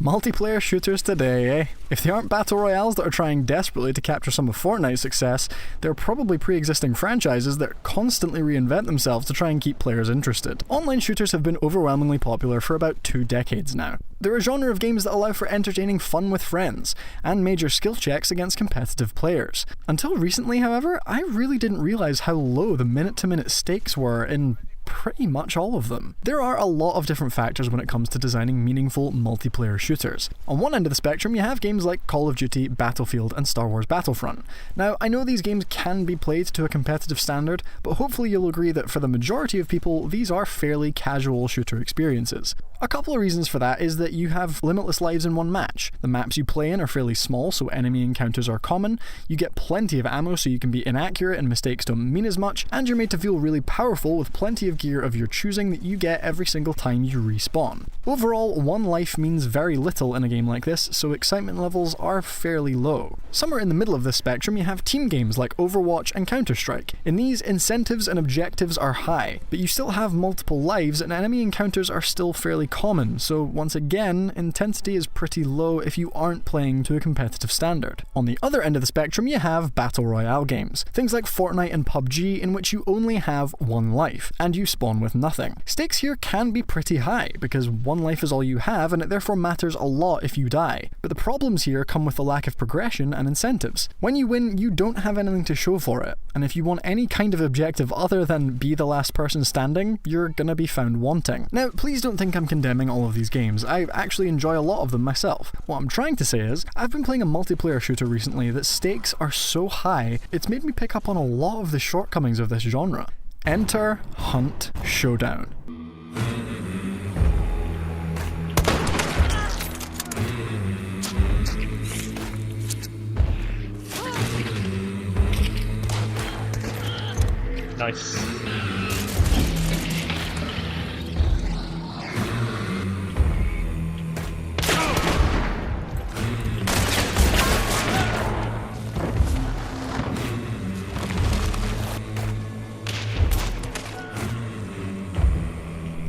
Multiplayer shooters today, eh? If they aren't battle royales that are trying desperately to capture some of Fortnite's success, they're probably pre-existing franchises that constantly reinvent themselves to try and keep players interested. Online shooters have been overwhelmingly popular for about 2 decades now. They're a genre of games that allow for entertaining fun with friends, and major skill checks against competitive players. Until recently, however, I really didn't realise how low the minute-to-minute stakes were in pretty much all of them. There are a lot of different factors when it comes to designing meaningful multiplayer shooters. On one end of the spectrum, you have games like Call of Duty, Battlefield, and Star Wars Battlefront. Now, I know these games can be played to a competitive standard, but hopefully you'll agree that for the majority of people, these are fairly casual shooter experiences. A couple of reasons for that is that you have limitless lives in one match. The maps you play in are fairly small, so enemy encounters are common, you get plenty of ammo so you can be inaccurate and mistakes don't mean as much, and you're made to feel really powerful with plenty of gear of your choosing that you get every single time you respawn. Overall, one life means very little in a game like this, so excitement levels are fairly low. Somewhere in the middle of this spectrum you have team games like Overwatch and Counter-Strike. In these, incentives and objectives are high, but you still have multiple lives and enemy encounters are still fairly common, so once again, intensity is pretty low if you aren't playing to a competitive standard. On the other end of the spectrum you have Battle Royale games, things like Fortnite and PUBG in which you only have one life, and you spawn with nothing. Stakes here can be pretty high, because one life is all you have and it therefore matters a lot if you die. But the problems here come with the lack of progression and incentives. When you win, you don't have anything to show for it, and if you want any kind of objective other than be the last person standing, you're gonna be found wanting. Now, please don't think I'm condemning all of these games. I actually enjoy a lot of them myself. What I'm trying to say is, I've been playing a multiplayer shooter recently that stakes are so high, it's made me pick up on a lot of the shortcomings of this genre. Enter Hunt Showdown. Nice.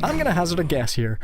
I'm gonna hazard a guess here.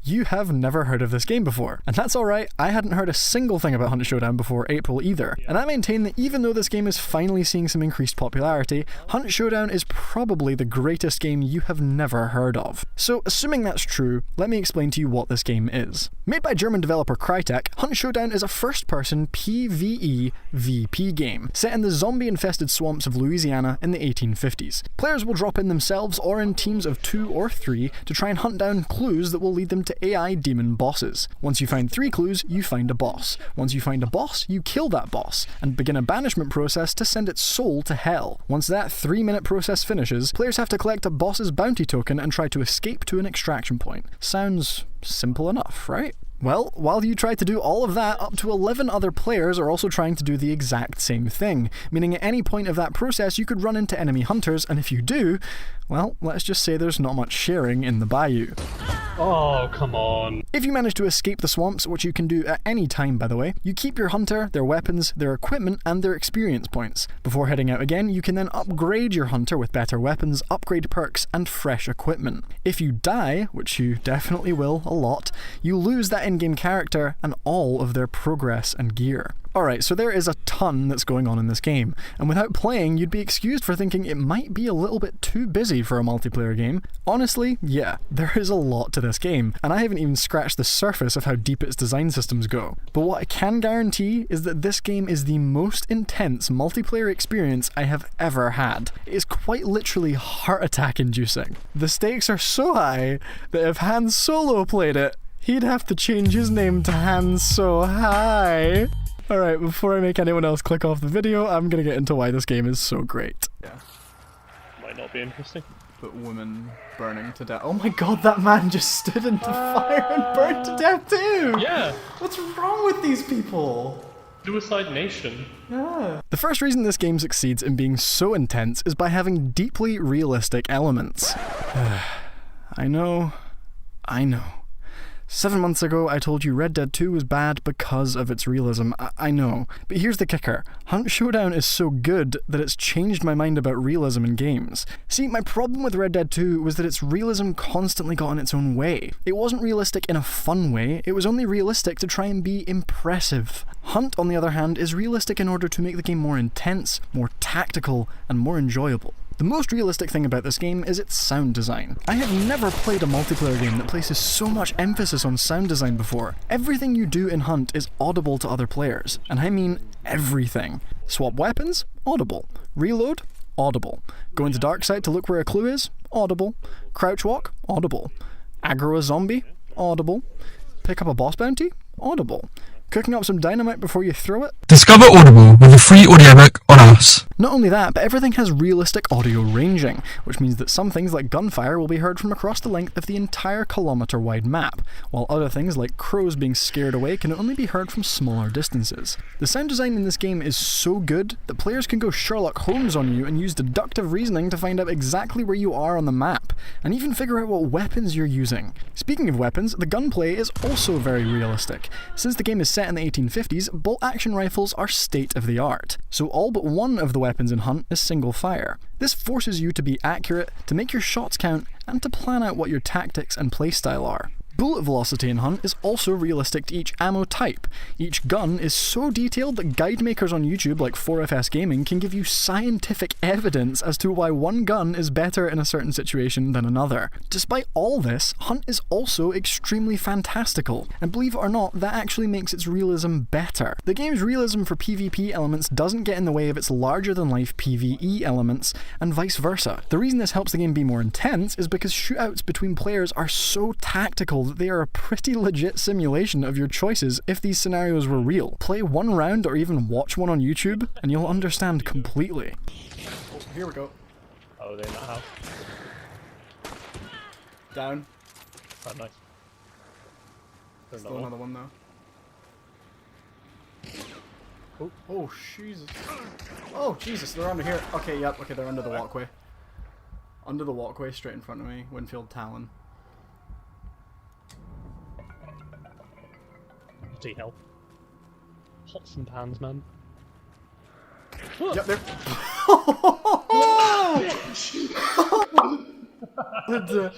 You have never heard of this game before. And that's alright, I hadn't heard a single thing about Hunt Showdown before April either. And I maintain that even though this game is finally seeing some increased popularity, Hunt Showdown is probably the greatest game you have never heard of. So assuming that's true, let me explain to you what this game is. Made by German developer Crytek, Hunt Showdown is a first-person PvE-VP game, set in the zombie-infested swamps of Louisiana in the 1850s. Players will drop in themselves or in teams of 2 or 3 to try and hunt down clues that will lead them to AI demon bosses. Once you find 3 clues, you find a boss. Once you find a boss, you kill that boss, and begin a banishment process to send its soul to hell. Once that 3-minute process finishes, players have to collect a boss's bounty token and try to escape to an extraction point. Sounds simple enough, right? Well, while you try to do all of that, up to 11 other players are also trying to do the exact same thing, meaning at any point of that process you could run into enemy hunters, and if you do, well, let's just say there's not much sharing in the bayou. Oh, come on. If you manage to escape the swamps, which you can do at any time by the way, you keep your hunter, their weapons, their equipment, and their experience points. Before heading out again, you can then upgrade your hunter with better weapons, upgrade perks, and fresh equipment. If you die, which you definitely will a lot, you lose that in-game character and all of their progress and gear. Alright, so there is a ton that's going on in this game, and without playing, you'd be excused for thinking it might be a little bit too busy for a multiplayer game. Honestly, yeah, there is a lot to this game, and I haven't even scratched the surface of how deep its design systems go. But what I can guarantee is that this game is the most intense multiplayer experience I have ever had. It is quite literally heart attack inducing. The stakes are so high that if Han Solo played it, he'd have to change his name to Han So High. Alright, before I make anyone else click off the video, I'm gonna get into why this game is so great. Yeah. Might not be interesting. But women burning to death. Oh my god, that man just stood into fire and burned to death too! Yeah! What's wrong with these people? Suicide Nation. Yeah. The first reason this game succeeds in being so intense is by having deeply realistic elements. I know. 7 months ago, I told you Red Dead 2 was bad because of its realism. I know. But here's the kicker. Hunt Showdown is so good that it's changed my mind about realism in games. See, my problem with Red Dead 2 was that its realism constantly got in its own way. It wasn't realistic in a fun way, it was only realistic to try and be impressive. Hunt, on the other hand, is realistic in order to make the game more intense, more tactical, and more enjoyable. The most realistic thing about this game is its sound design. I have never played a multiplayer game that places so much emphasis on sound design before. Everything you do in Hunt is audible to other players, and I mean everything. Swap weapons? Audible. Reload? Audible. Go into dark side to look where a clue is? Audible. Crouch walk? Audible. Aggro a zombie? Audible. Pick up a boss bounty? Audible. Cooking up some dynamite before you throw it? Discover Audible with a free audiobook on us. Not only that, but everything has realistic audio ranging, which means that some things like gunfire will be heard from across the length of the entire kilometre-wide map, while other things like crows being scared away can only be heard from smaller distances. The sound design in this game is so good that players can go Sherlock Holmes on you and use deductive reasoning to find out exactly where you are on the map, and even figure out what weapons you're using. Speaking of weapons, the gunplay is also very realistic. Since the game is set in the 1850s, bolt-action rifles are state-of-the-art, so all but one of the weapons in Hunt is single fire. This forces you to be accurate, to make your shots count, and to plan out what your tactics and playstyle are. Bullet velocity in Hunt is also realistic to each ammo type. Each gun is so detailed that guide makers on YouTube like 4FS Gaming can give you scientific evidence as to why one gun is better in a certain situation than another. Despite all this, Hunt is also extremely fantastical, and believe it or not, that actually makes its realism better. The game's realism for PvP elements doesn't get in the way of its larger-than-life PvE elements, and vice versa. The reason this helps the game be more intense is because shootouts between players are so tactical that they are a pretty legit simulation of your choices if these scenarios were real. Play one round or even watch one on YouTube and you'll understand completely. Oh, here we go. Oh, they're in that house. Down. Oh, nice. There's Still another one though. Oh, Jesus. Oh, Jesus, they're under here. Okay, yep, okay, they're under the walkway. Under the walkway, straight in front of me. Winfield Talon. Bloody hell. Pots and pans, man. Yep, there. That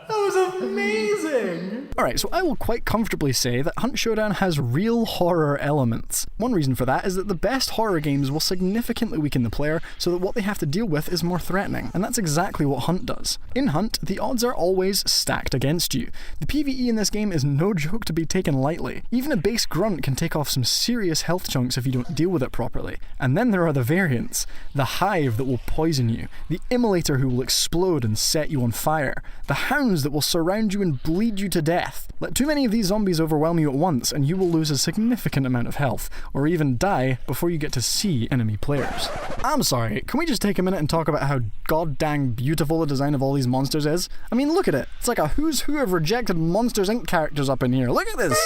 was amazing! Alright, so I will quite comfortably say that Hunt Showdown has real horror elements. One reason for that is that the best horror games will significantly weaken the player so that what they have to deal with is more threatening, and that's exactly what Hunt does. In Hunt, the odds are always stacked against you. The PvE in this game is no joke to be taken lightly. Even a base grunt can take off some serious health chunks if you don't deal with it properly. And then there are the variants. The hive that will poison you, the immolator who will explode and set you on fire, the hounds that will surround you and bleed you to death. Let too many of these zombies overwhelm you at once and you will lose a significant amount of health, or even die before you get to see enemy players. I'm sorry, can we just take a minute and talk about how goddamn beautiful the design of all these monsters is? I mean, look at it. It's like a who's who of rejected Monsters Inc. characters up in here. Look at this!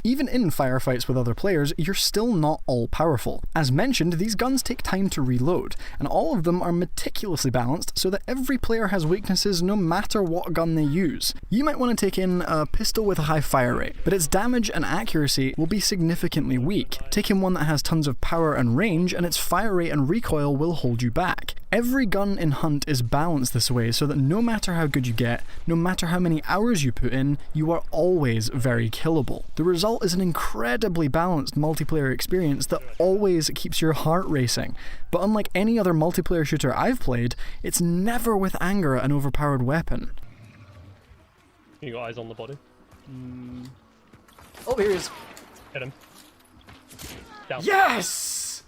Even in firefights with other players, you're still not all-powerful. As mentioned, these guns take time to reload, and all of them are meticulously balanced so that every player has weaknesses no matter what gun they use. You might want to take in a pistol with a high fire rate, but its damage and accuracy will be significantly weak. Take in one that has tons of power and range, and its fire rate and recoil will hold you back. Every gun in Hunt is balanced this way so that no matter how good you get, no matter how many hours you put in, you are always very killable. The result is an incredibly balanced multiplayer experience that always keeps your heart racing. But unlike any other multiplayer shooter I've played, it's never with anger at an overpowered weapon. You got eyes on the body? Oh, here he is. Hit him. Down. Yes!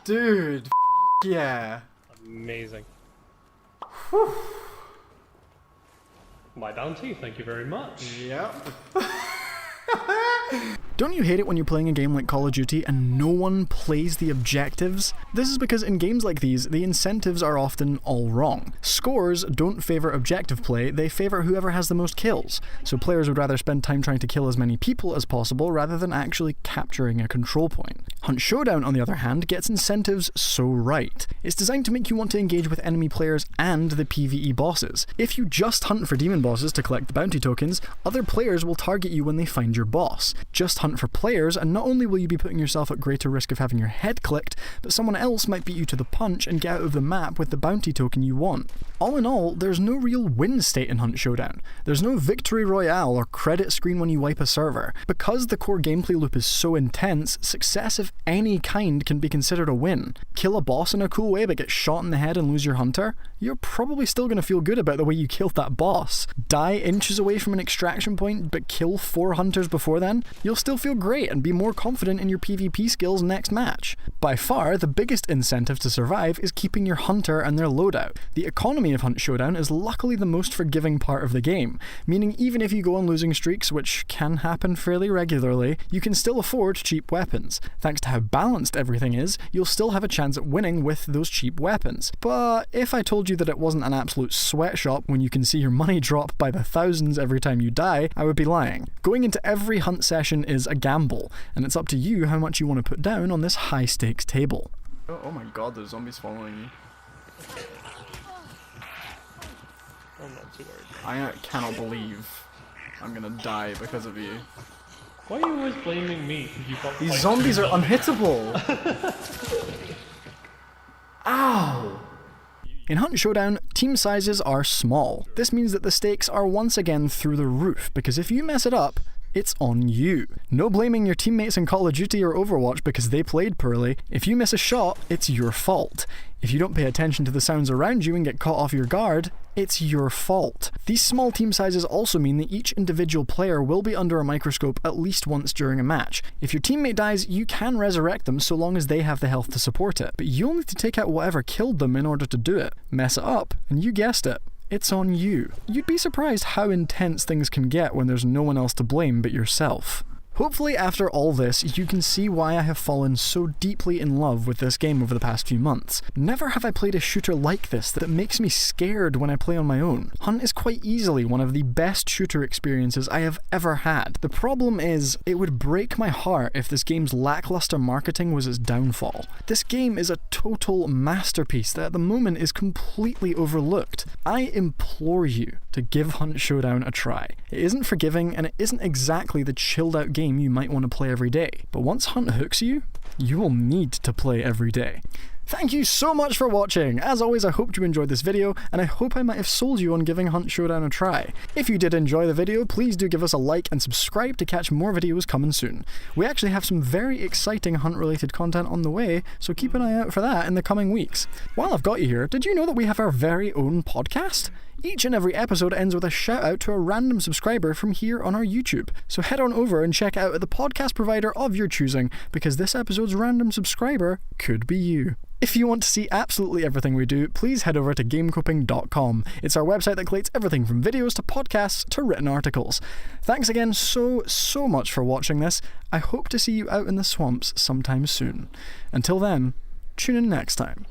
Dude, yeah. Amazing. My bounty, thank you very much. Yep. Don't you hate it when you're playing a game like Call of Duty and no one plays the objectives? This is because in games like these, the incentives are often all wrong. Scores don't favour objective play, they favour whoever has the most kills, so players would rather spend time trying to kill as many people as possible rather than actually capturing a control point. Hunt Showdown, on the other hand, gets incentives so right. It's designed to make you want to engage with enemy players and the PvE bosses. If you just hunt for demon bosses to collect the bounty tokens, other players will target you when they find your boss. Just hunt for players, and not only will you be putting yourself at greater risk of having your head clicked, but someone else might beat you to the punch and get out of the map with the bounty token you want. All in all, there's no real win state in Hunt Showdown. There's no victory royale or credit screen when you wipe a server. Because the core gameplay loop is so intense, success of any kind can be considered a win. Kill a boss in a cool way but get shot in the head and lose your hunter? You're probably still going to feel good about the way you killed that boss. Die inches away from an extraction point but kill 4 hunters before then? You'll still feel great and be more confident in your PvP skills next match. By far, the biggest incentive to survive is keeping your hunter and their loadout. The economy of Hunt Showdown is luckily the most forgiving part of the game, meaning even if you go on losing streaks, which can happen fairly regularly, you can still afford cheap weapons. Thanks to how balanced everything is, you'll still have a chance at winning with those cheap weapons. But if I told you that it wasn't an absolute sweatshop when you can see your money drop by the thousands every time you die, I would be lying. Going into every hunt session is a gamble, and it's up to you how much you want to put down on this high stakes table. Oh my god, there's zombies following you. I'm not too worried. I cannot believe I'm gonna die because of you. Why are you always blaming me? You got These zombies are unhittable! Ow! In Hunt Showdown, team sizes are small. This means that the stakes are once again through the roof, because if you mess it up, it's on you. No blaming your teammates in Call of Duty or Overwatch because they played poorly. If you miss a shot, it's your fault. If you don't pay attention to the sounds around you and get caught off your guard, it's your fault. These small team sizes also mean that each individual player will be under a microscope at least once during a match. If your teammate dies, you can resurrect them so long as they have the health to support it, but you'll need to take out whatever killed them in order to do it. Mess it up, and you guessed it, it's on you. You'd be surprised how intense things can get when there's no one else to blame but yourself. Hopefully after all this, you can see why I have fallen so deeply in love with this game over the past few months. Never have I played a shooter like this that makes me scared when I play on my own. Hunt is quite easily one of the best shooter experiences I have ever had. The problem is, it would break my heart if this game's lackluster marketing was its downfall. This game is a total masterpiece that at the moment is completely overlooked. I implore you to give Hunt Showdown a try. It isn't forgiving and it isn't exactly the chilled out game you might want to play every day, but once Hunt hooks you, you will need to play every day. Thank you so much for watching! As always, I hope you enjoyed this video, and I hope I might have sold you on giving Hunt Showdown a try. If you did enjoy the video, please do give us a like and subscribe to catch more videos coming soon. We actually have some very exciting Hunt-related content on the way, so keep an eye out for that in the coming weeks. While I've got you here, did you know that we have our very own podcast? Each and every episode ends with a shout out to a random subscriber from here on our YouTube. So head on over and check out the podcast provider of your choosing, because this episode's random subscriber could be you. If you want to see absolutely everything we do, please head over to gamecoping.com. It's our website that collates everything from videos to podcasts to written articles. Thanks again so much for watching this. I hope to see you out in the swamps sometime soon. Until then, tune in next time.